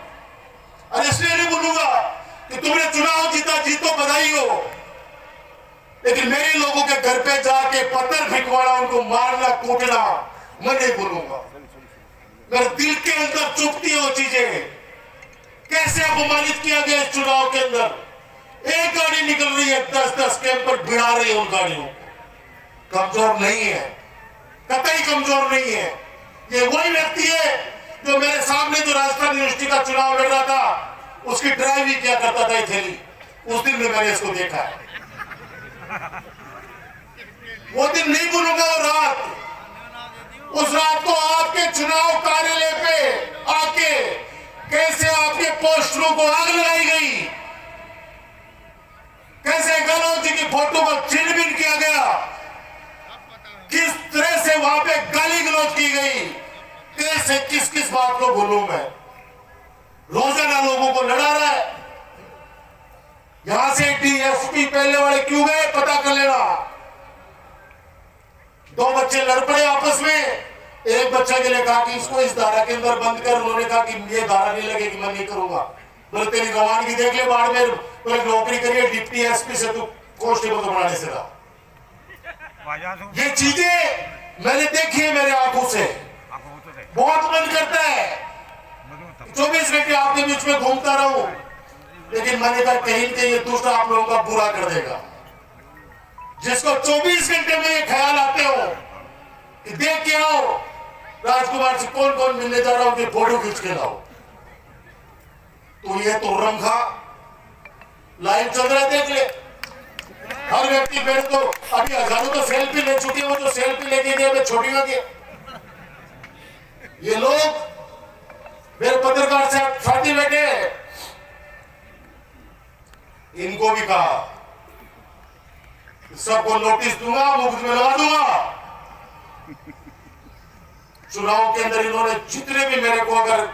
और इसलिए नहीं भूलूंगा कि तुमने चुनाव जीता, जीतो बधाई हो, लेकिन मेरे लोगों के घर पे जाके पत्थर फेंकवाना, उनको मारना कूटना मैं नहीं भूलूंगा। मेरे दिल के अंदर चुभती है वो चीजें। कैसे अपमानित किया गया इस चुनाव के अंदर। एक गाड़ी निकल रही है, 10-10 कैंपर भिड़ा रही है उन गाड़ियों। कमजोर नहीं है, कतई कमजोर नहीं है। ये वही व्यक्ति है जो मेरे सामने जो राजस्थान यूनिवर्सिटी का चुनाव लड़ रहा था, उसकी ड्राइव ही क्या करता था थैली। उस दिन में मैंने इसको देखा है। वो दिन नहीं भूलूंगा। वो रात, उस रात को आपके चुनाव कार्यालय पे आके कैसे आपके पोस्टरों को आग लगाई गई, कैसे गहलोत जी की फोटो को छिन-भिन किया गया, किस तरह से वहां पे गाली गलौज की गई, कैसे किस किस बात को भूलूं मैं। रोजाना लोगों को लड़ा रहा है। यहां से डीएसपी पहले वाले क्यों गए पता कर लेना। 2 बच्चे लड़ पड़े आपस में। एक बच्चा के लिए कहा कि इसको इस धारा के अंदर बंद कर। उन्होंने कहा कि ये धारा नहीं लगेगी, मैं नहीं करूंगा। बोले तेरी रवानगी देख ले बाड़मेर, बोले नौकरी करिए डिप्टी एसपी से, तू कांस्टेबल तो बनाने से रहा। ये चीजें मैंने देखी है मेरे आंखों से। बहुत मन करता है 24 घंटे आपके बीच में घूमता रहूं, लेकिन मैंने कहा कहीं कहीं ये दूसरा आप लोगों का बुरा कर देगा। जिसको 24 घंटे में ये ख्याल आते हो कि देख के आओ राजकुमार से कौन कौन मिलने जा रहा हूं, कि फोटो खींच के लाओ, तो ये तो रमखा लाइव चल रहा है, देख ले। हर व्यक्ति फिर तो अभी हजारों तो सेल्फी ले चुके हो, जो सेल्फी लेके गए छोटी हो गई। ये लोग मेरे पत्रकार से साथी बैठे, इनको भी कहा सबको नोटिस दूंगा, मुफ्त में लगा दूंगा। चुनाव के अंदर इन्होंने जितने भी मेरे को अगर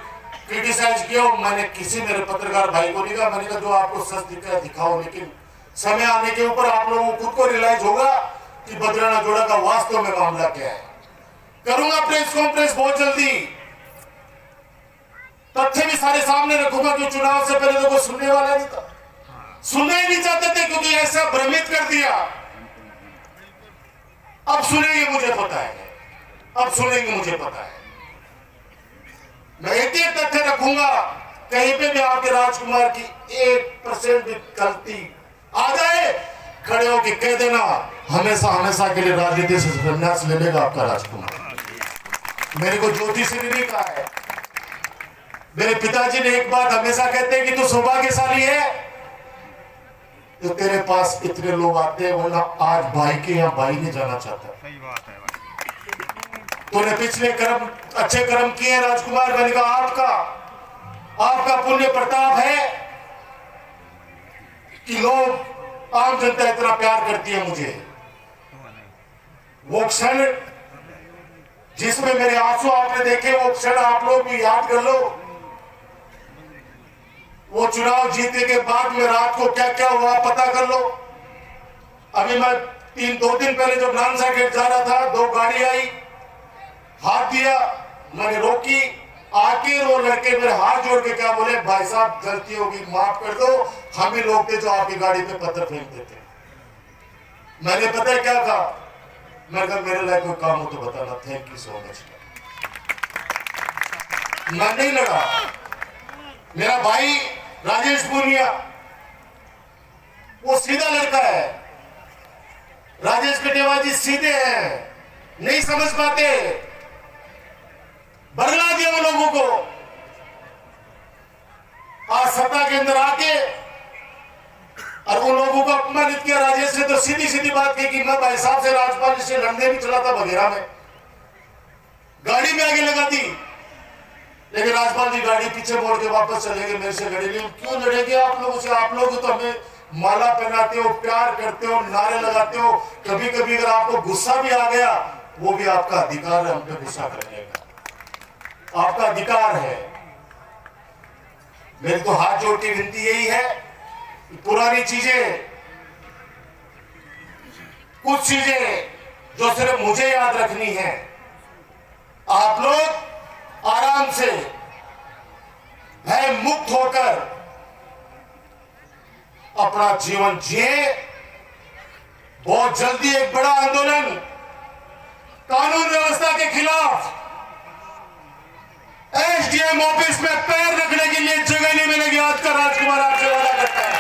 क्रिटिसाइज किया, मैंने किसी मेरे पत्रकार भाई को नहीं कहा। मैंने कहा जो आपको सच दिखा दिखाओ, लेकिन समय आने के ऊपर आप लोगों को खुद को रियलाइज होगा कि बदराना जोड़ा का वास्तव में मामला क्या है। करूंगा प्रेस कॉन्फ्रेंस बहुत जल्दी, तथ्य भी सारे सामने रखूंगा कि चुनाव से पहले तो कोई सुनने वाला नहीं था, सुनना ही नहीं चाहते थे, क्योंकि ऐसा भ्रमित कर दिया। अब सुनेंगे मुझे पता है, अब सुनेंगे मुझे पता है। मैं एक एक तथ्य रखूंगा, कहीं पे भी आपके राजकुमार की 1% भी गलती आ जाए, खड़े होकर कह देना हमेशा हमेशा के लिए राजनीति से संन्यास ले लेगा आपका राजकुमार। मेरे को ज्योतिषी ने नहीं कहा है। मेरे पिताजी ने एक बात हमेशा कहते हैं कि तू सौभाग्यशाली है तो तेरे पास इतने लोग आते हैं, वरना आज भाई के यहाँ भाई नहीं जाना चाहता। सही बात है भाई। तूने पिछले कर्म अच्छे कर्म किए राजकुमार। मैंने कहा आपका पुण्य प्रताप है कि लोग आम जनता इतना प्यार करती है मुझे। वो क्षण जिसमें मेरे आंसू आपने देखे, वो क्षण आप लोग भी याद कर लो। वो चुनाव जीतने के बाद में रात को क्या क्या हुआ पता कर लो। अभी मैं 2 दिन पहले जब नानसा गेट जा रहा था, 2 गाड़ी आई, हाथ दिया, मैंने रोकी, आके वो लड़के मेरे हाथ जोड़ के क्या बोले, भाई साहब गलती होगी माफ कर दो, हम ही लोग थे जो आपकी गाड़ी पे पत्थर फेंकते थे। मैंने पता है क्या कहा, मैं कहा मेरे लायक कोई काम हो तो बताना, थैंक यू सो मच। मैं नहीं लड़ा। मेरा भाई राजेश पूनिया वो सीधा लड़का है, राजेश कटेवाल जी सीधे हैं, नहीं समझ पाते, बदला दिया उन लोगों को। आज सत्ता के अंदर आके और उन लोगों को अपमानित किया। राजेश ने तो सीधी सीधी बात की कि मैं भाई साहब से राजपाल जी से लड़ने भी चला था बघेरा में, गाड़ी में आगे लगा दी, लेकिन राजपाल जी गाड़ी पीछे मोड़ के वापस चले गए, मेरे से लड़े नहीं। क्यों लड़ेंगे आप लोगों से? आप लोग तो हमें माला पहनाते हो, प्यार करते हो, नारे लगाते हो। कभी कभी अगर आपको गुस्सा भी आ गया, वो भी आपका अधिकार है हम पे गुस्सा करने का, आपका अधिकार है। मेरी तो हाथ जोड़ की विनती यही है, पुरानी चीजें, कुछ चीजें जो सिर्फ मुझे याद रखनी है, आप लोग आराम से भय मुक्त होकर अपना जीवन जिए। बहुत जल्दी एक बड़ा आंदोलन कानून व्यवस्था के खिलाफ एसडीएम ऑफिस में पैर रखने के लिए जगह नहीं मिलेगी। आज का राजकुमार आपसे वादा करता है।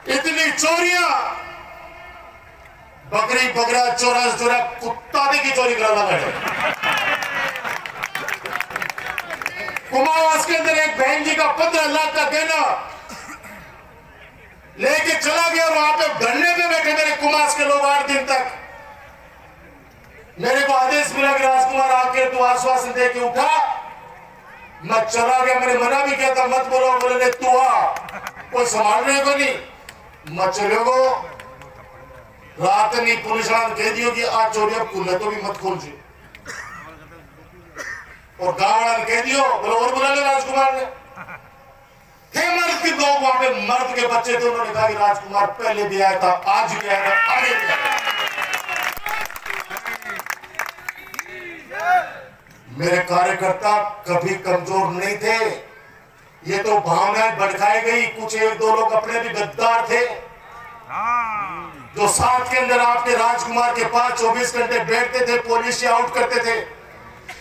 इतनी चोरियां, बकरी बकरा चोरा चोरा कुत्ता की चोरी कराना है। कुमावास के अंदर एक बहन जी का 15 लाख का गहना लेके चला गया, वहां पे धरने पे बैठे मेरे कुमास के लोग 8 दिन तक। मेरे को आदेश मिला कि राजकुमार आके तू आश्वासन दे के उठा। मैं चला गया, मैंने मना भी किया था मत बोलो, बोले तू आ, कोई संभालने को नहीं। मैं चले गो, रात नहीं पुलिस वाला कह दियो कि आज चोरी अब खुल तो भी मत खोल जी, और गांव वाला कह दियो बोलो और बुला ले राजकुमार ने। थे मर्द के लोग वहां पे, मर्द के बच्चे थे, उन्होंने कहा कि राजकुमार पहले भी आया था, आज भी आया था, आगे भी आया। मेरे कार्यकर्ता कभी कमजोर नहीं थे, ये तो भावनाएं भड़काई गई। कुछ 1-2 लोग अपने भी गद्दार थे जो साथ के अंदर आपके राजकुमार के पास 24 घंटे बैठते थे, पुलिस से आउट करते थे।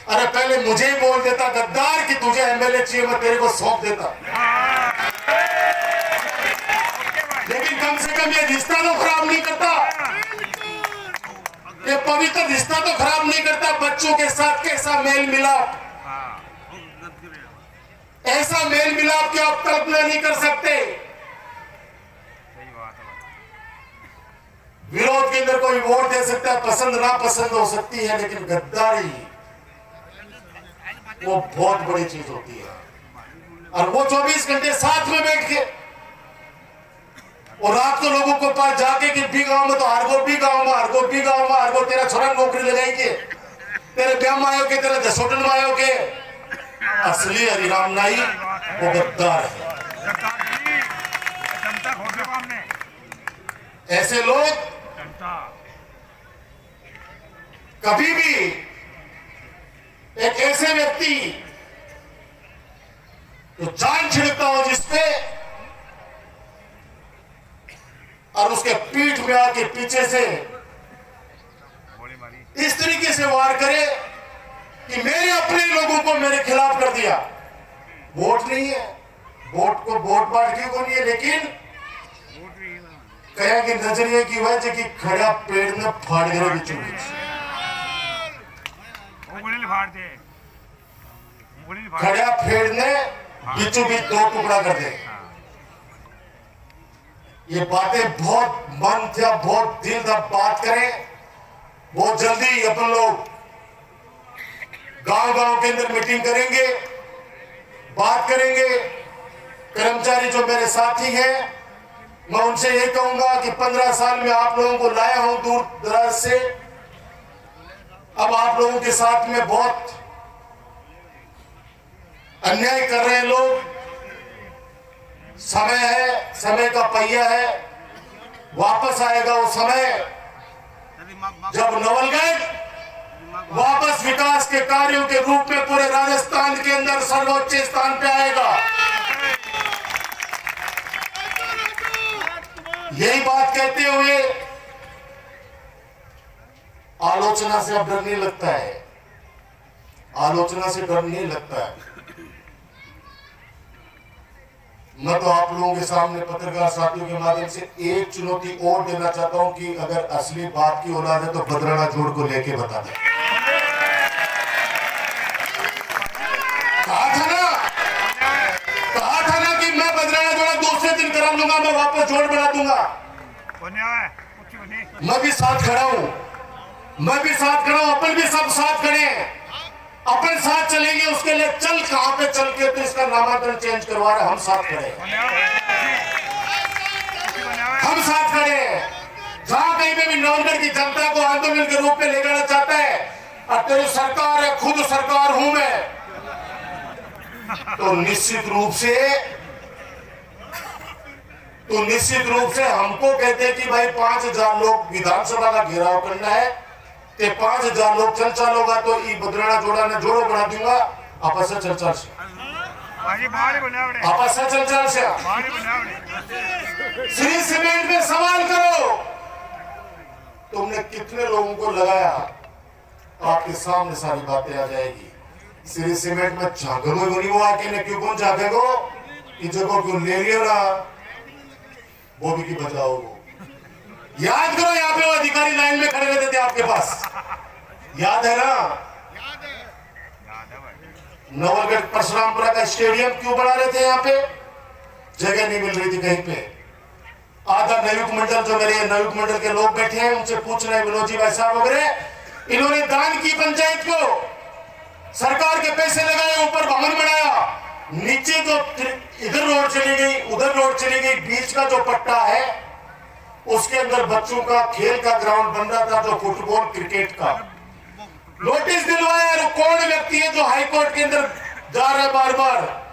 अरे पहले मुझे ही बोल देता गद्दार कि तुझे एमएलए चाहिए, मैं तेरे को सौंप देता। लेकिन कम से कम ये रिश्ता तो खराब नहीं करता, ये पवित्र रिश्ता तो खराब नहीं करता। बच्चों के साथ कैसा मेल मिलाप, ऐसा मेल मिलाप कि आप कल्पना नहीं कर सकते। विरोध के अंदर कोई वोट दे सकता है, पसंद ना पसंद हो सकती है, लेकिन गद्दारी वो बहुत बड़ी चीज होती है। और वो 24 घंटे साथ में बैठ के, और रात को लोगों को पास जाके कि बी गांव में तो हरगो बी गांव में, हरगो बी गांव में, हरगो तेरा छोरा नौकरी लगाएंगे, तेरे ब्याह में आयो के, तेरा जसोटन में आयो के। असली हरिराम नाई वो गद्दार है। ऐसे लोग कभी भी एक ऐसे व्यक्ति जो जान छिड़कता हो जिसपे, और उसके पीठ में आके पीछे से इस तरीके से वार करे कि मेरे अपने लोगों को मेरे खिलाफ कर दिया। वोट नहीं है, वोट को वोट पार्टी को नहीं है, लेकिन कया कि नजरिए की वजह कि खड़ा पेड़ में फाड़ गए बीचों बीच, खड़ा पेड़ ने बीचों बीच 2 टुकड़ा कर दे। ये बातें बहुत मन था, बहुत दिल था, बात करें। बहुत जल्दी अपन लोग गांव-गांव के अंदर मीटिंग करेंगे, बात करेंगे। कर्मचारी जो मेरे साथी हैं, मैं उनसे ये कहूंगा कि 15 साल में आप लोगों को लाया हूं दूर दराज से। अब आप लोगों के साथ में बहुत अन्याय कर रहे हैं लोग। समय है, समय का पहिया है, वापस आएगा वो समय जब नवलगढ़ वापस विकास के कार्यों के रूप में पूरे राजस्थान के अंदर सर्वोच्च स्थान पे आएगा। यही बात कहते हुए आलोचना से अब डर नहीं लगता है, आलोचना से डर नहीं लगता है। मैं तो आप लोगों के सामने पत्रकार साथियों के माध्यम से एक चुनौती और देना चाहता हूं कि अगर असली बात की औलाद है तो बदराना जोड़ को लेके बता दें। कहा था ना कि मैं बदराना जोड़ा दूसरे दिन करा लूंगा, मैं वापस जोड़ बना दूंगा। मैं भी साथ खड़ा हूं, मैं भी साथ खड़ा हूं, अपन भी सब साथ खड़े हैं, अपन साथ चलेंगे। उसके लिए चल कहां पे चल के तो इसका नामांकन चेंज करवा रहे, हम साथ खड़े हैं, हम साथ खड़े हैं। जहां कहीं पे भी नवलगढ़ की जनता को आंदोलन के रूप में ले जाना चाहता है, और तेरी सरकार है, खुद सरकार हूं मैं, तो निश्चित रूप से हमको कहते हैं कि भाई 5000 लोग विधानसभा का घेराव करना है, ते 5000 लोग चल चालोगा तो ई बदराना जोड़ा ने जोड़ो बना दूंगा। आपस से चल से श्री सीमेंट में सवाल करो, तुमने कितने लोगों को लगाया, आपके सामने सारी बातें आ जाएगी। श्री सीमेंट में झांकनो नहीं वो आके ने क्यों कौन झांकेगो, कि जगह क्यों ले लिया ना, वो भी की बचाओ। याद करो यहाँ पे वो अधिकारी लाइन में खड़े रहते थे आपके पास, याद है ना? नवलगढ़ परशुरामपुरा का स्टेडियम क्यों बना रहे थे? यहाँ पे जगह नहीं मिल रही थी कहीं पे। आधा नयुक्त मंडल, जो मेरे नयुक्त मंडल के लोग बैठे हैं, उनसे पूछ रहे हैं विनोद जी भाई साहब वगैरह, इन्होंने दान की पंचायत को, सरकार के पैसे लगाए, ऊपर भवन बनाया, नीचे जो इधर रोड चली गई उधर रोड चली गई, बीच का जो पट्टा है उसके अंदर बच्चों का खेल का ग्राउंड बन रहा था, जो फुटबॉल क्रिकेट का। नोटिस दिलवाया, कौन व्यक्ति है जो हाईकोर्ट के अंदर जा रहा है बार बार?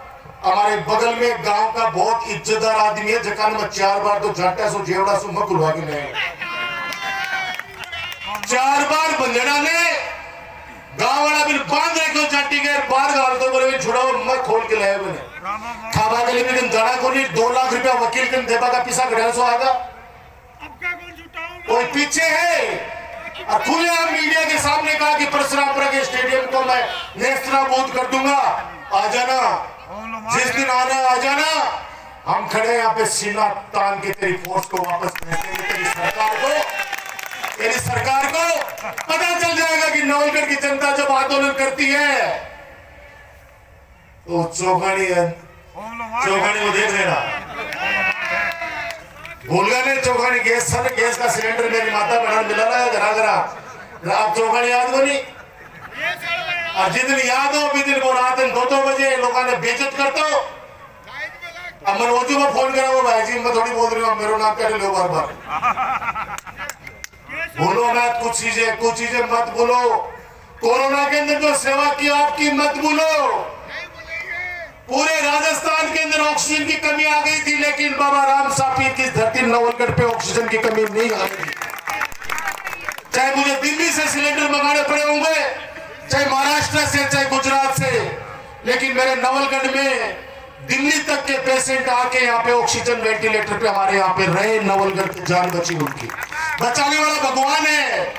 हमारे बगल में गांव का बहुत इज्जतदार आदमी है, जगह में 4 बार तो जाटा सो जेवड़ा सो मैं खुलवा के नहीं, 4 बार बंधना ने गांव वाला बिल बांध रखे जाटी गए, बाहर गाल तो बोले छुड़ाओ, मैं खोल के लाया मैंने खाबा के लिए भी दाड़ा को नहीं, 2 लाख रुपया वकील के देवा का पिसा घड़ा सो आगा, कोई पीछे है। और खुले आप मीडिया के सामने कहा कि परशुरामपुरा के स्टेडियम को मैं नेस्तनाबूद कर दूंगा, आ जाना, जिस दिन आना आ जाना, हम खड़े यहाँ पे सीना तान के तेरी फोर्स को वापस भेजेंगे। तेरी सरकार को पता चल जाएगा कि नवलगढ़ की जनता जब आंदोलन करती है तो चौखानी को देख लेना, भूल गए नहीं चौखानी गैस का सिलेंडर मेरी माता बना मिला रहा है घरा आप चौखानी याद को नहीं, और जितनी याद हो भी दिन को रात 2-2 बजे लोगों ने बेइज्जत करता हो। अब मनोजू को फोन करा, वो भाई जी मैं थोड़ी बोल रही हूँ, मेरा नाम कह लो बार बार, बोलो मत, कुछ चीजें मत बोलो। कोरोना के अंदर जो सेवा की आपकी मत बोलो। पूरे राजस्थान के अंदर ऑक्सीजन की कमी आ गई थी, लेकिन बाबा राम सापीर की धरती नवलगढ़ पे ऑक्सीजन की कमी नहीं आ गई। चाहे मुझे दिल्ली से सिलेंडर मंगाने पड़े होंगे, चाहे महाराष्ट्र से, चाहे गुजरात से, लेकिन मेरे नवलगढ़ में दिल्ली तक के पेशेंट आके यहाँ पे ऑक्सीजन वेंटिलेटर पे हमारे यहाँ पे रहे, नवलगढ़ की जान बची, उनकी बचाने वाला भगवान है।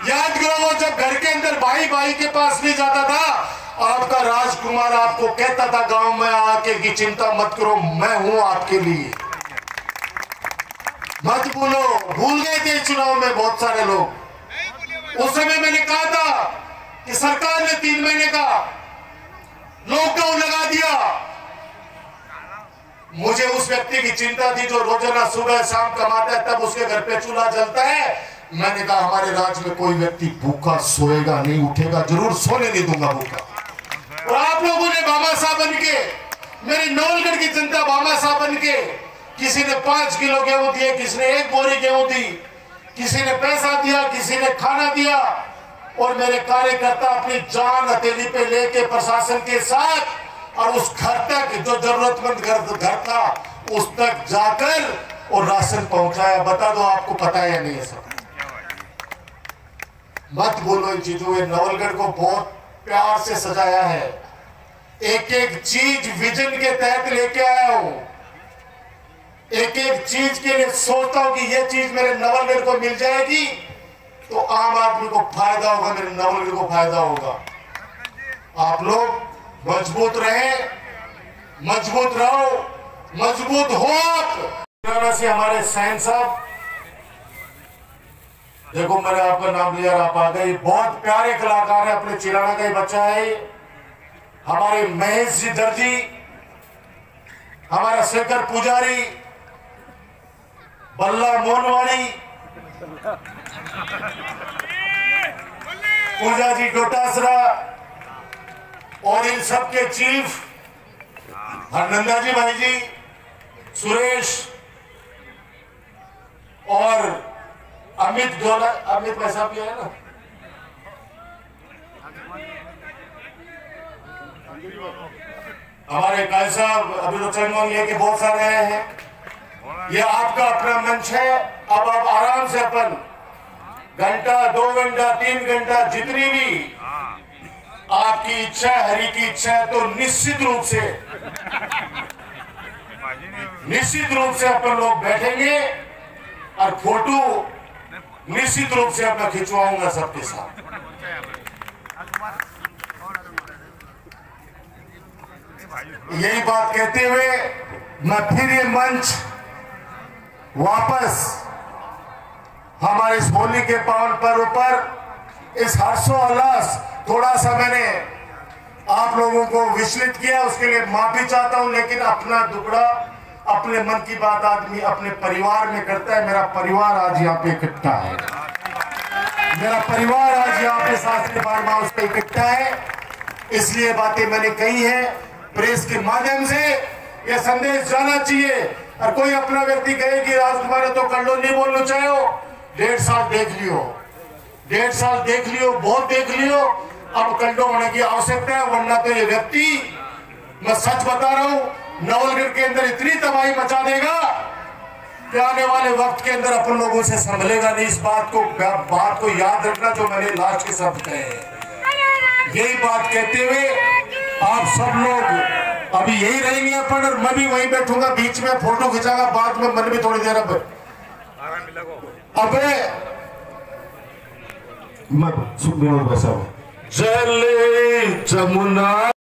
याद करो, वो जब घर के अंदर भाई के पास नहीं जाता था, आपका राजकुमार आपको कहता था गांव में आके कि चिंता मत करो, मैं हूं आपके लिए। मत भूलो, भूल गए थे चुनाव में बहुत सारे लोग। उस समय मैंने कहा था कि सरकार ने 3 महीने का लॉकडाउन लगा दिया। मुझे उस व्यक्ति की चिंता थी जो रोजाना सुबह शाम कमाता है, तब उसके घर पे चूल्हा जलता है। मैंने कहा हमारे राज्य में कोई व्यक्ति भूखा सोएगा नहीं, उठेगा जरूर, सोने नहीं दूंगा भूखा। और आप लोगों ने भामाशाह बन के, मेरी नवलगढ़ की जनता भामाशाह बन के, किसी ने 5 किलो गेहूं दिए, किसी ने 1 बोरी गेहूं दी, किसी ने पैसा दिया, किसी ने खाना दिया, और मेरे कार्यकर्ता अपनी जान हथेली पे लेके प्रशासन के साथ और उस घर तक, जो जरूरतमंद घर था, उस तक जाकर और राशन पहुंचाया। बता दो आपको पता है या नहीं है सब? मत बोलो इन चीजों। ये नवलगढ़ को बहुत प्यार से सजाया है, एक चीज विजन के तहत लेके आया हूं, एक चीज के लिए सोचता हूं कि ये चीज मेरे नवलगढ़ को मिल जाएगी तो आम आदमी को फायदा होगा, मेरे नवलगढ़ को फायदा होगा। आप लोग मजबूत रहे, मजबूत रहो, मजबूत हो। आप से हमारे सैन साहब, देखो मैंने आपका नाम लिया, आप आ गए। बहुत प्यारे कलाकार है, अपने चिराना का ही बच्चा है। हमारे महेश जी दर्जी, हमारा शेखर पुजारी, बल्ला मोनवाड़ी, पूजा जी डोटासरा और इन सब के चीफ हरनंदा जी भाई जी, सुरेश और अमित डोला, अमित पैसा भी है ना, हमारे कायल साहब अभी तो चंदन लेके बहुत सारे आए हैं। ये आपका अपना मंच है। अब आप आराम से अपन घंटा 2 घंटा 3 घंटा जितनी भी आपकी इच्छा है, हरि की इच्छा है, तो निश्चित रूप से अपन लोग बैठेंगे और फोटो निश्चित रूप से अपना खिंचवाऊंगा सबके साथ। यही बात कहते हुए मैं फिर ये मंच वापस हमारे इस होली के पावन पर्व पर इस हर्षोल्लास, थोड़ा सा मैंने आप लोगों को विचलित किया, उसके लिए माफी चाहता हूं, लेकिन अपना दुखड़ा, अपने मन की बात आदमी अपने परिवार में करता है। मेरा परिवार आज यहाँ पे इकट्ठा है, मेरा परिवार आज यहाँ पे शास्त्री फार्म हाउस पे इकट्ठा है, इसलिए बातें मैंने कही है। प्रेस के माध्यम से यह संदेश जाना चाहिए। और कोई अपना व्यक्ति कहे कि राजकुमार तो कल्लो नहीं बोलना चाहो, 1.5 साल देख लियो, 1.5 साल देख लियो, बहुत देख लियो, अब कंडो होने की आवश्यकता है, वरना तो ये व्यक्ति, मैं सच बता रहा हूं, नवलगढ़ के अंदर इतनी तबाही मचा देगा कि आने वाले वक्त के अंदर अपन लोगों से संभलेगा नहीं। इस बात को याद रखना, जो मैंने लास्ट के शब्द कहे हैं। यही बात कहते हुए आप सब लोग अभी यही रहेंगे अपन, और मैं भी वहीं बैठूंगा, बीच में फोटो खिंचाऊंगा, बाद में मन भी थोड़ी देर अब मैं सुख जले जमुना।